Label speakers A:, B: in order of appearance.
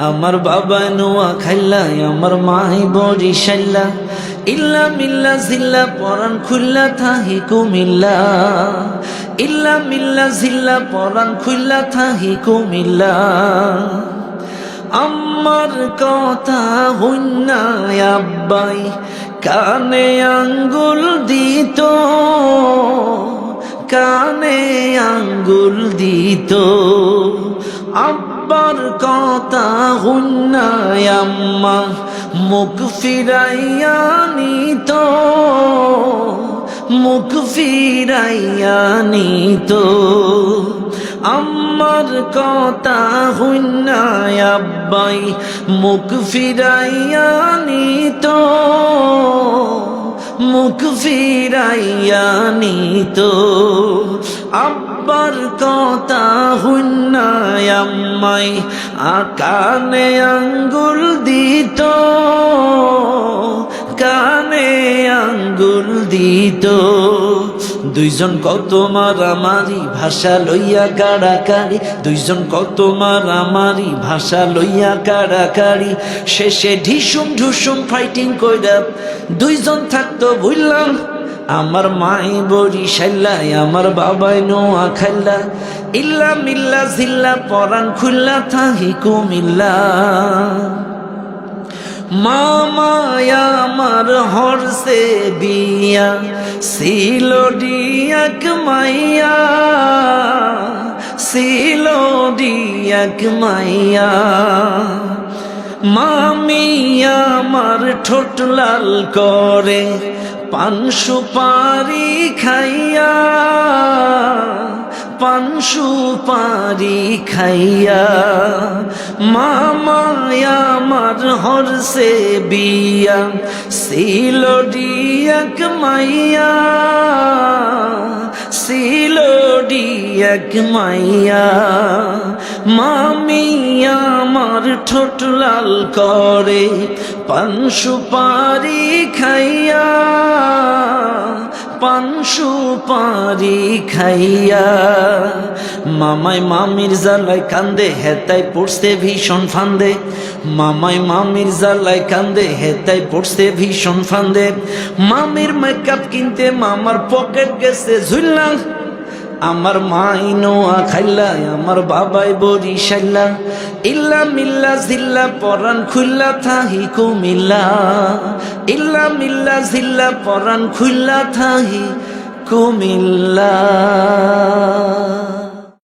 A: আমার বাবা নোয়া খাইলা আমার মাই বরিশাল্লা ইল্লা মিল্লা জিল্লা পরান খুল্লা থাহি কুমিল্লা ইল্লা মিল্লা জিল্লা পরান খুল্লা থাহি কুমিল্লা আমার কথা হইনা আব্বাই কানে আঙ্গুল দিত কানে আঙ্গুল দিত আব্বার কথা হইনা আম্মা মুখ ফিরাইয়া নিত মুখ ফিরাইয়া নিত আম্মার কথা হইনা আব্বাই মুখ ফিরাইয়া নিত মুখ ফিরাইয়া নিত আব্বার কথা হইনা আম্মাই কানে আঙ্গুল দিত কানে আঙ্গুল দিত দুইজন কত মারামারি ভাষা লইয়া কাড়াকাড়ি দুইজন কত মারামারি ভাষা লইয়া কাড়াকাড়ি শেষে ঢিসুম ঢুসুম ফাইটিং কইরা দুইজন থাকতো বুঝলাম আমার মাই বরিশাল্লা আমার বাবাই নোয়া খাইলা ইল্লা মিল্লা জিল্লা পরান খুল্লা থাহি কুমিল্লা মামায় আমার হরসে বিয়া সিলোডিয়াক মাইয়া সিলোডিয়াক মাইয়া মামি আমার ঠোঁট লাল করে পান সুপারি খাইয়া পান সুপারি খাইয়া মামায় আমার হরসে বিয়া সিলোডিয়াক মাইয়া সিলোডিয়াক মাইয়া মামি আমার ঠোঁট লাল করে পান সুপারি খাইয়া পান সুপারি খাইয়া মামাই মামির জ্বালায় কান্দে হেতাই পড়ছে ভীষণ ফান্দে মামাই মামির জ্বালায় কান্দে হেতাই পড়ছে ভীষণ ফান্দে মামির মেকআপ কিনতে মামার পকেট গেছে ঝুললা আমার মাই নোয়া খাইলা আমার বাবাই বরিশাল্লা ইল্লা মিল্লা জিল্লা পরান খুল্লা থাহি কুমিল্লা ইল্লা মিল্লা জিল্লা পরান খুল্লা থাহি কুমিল্লা।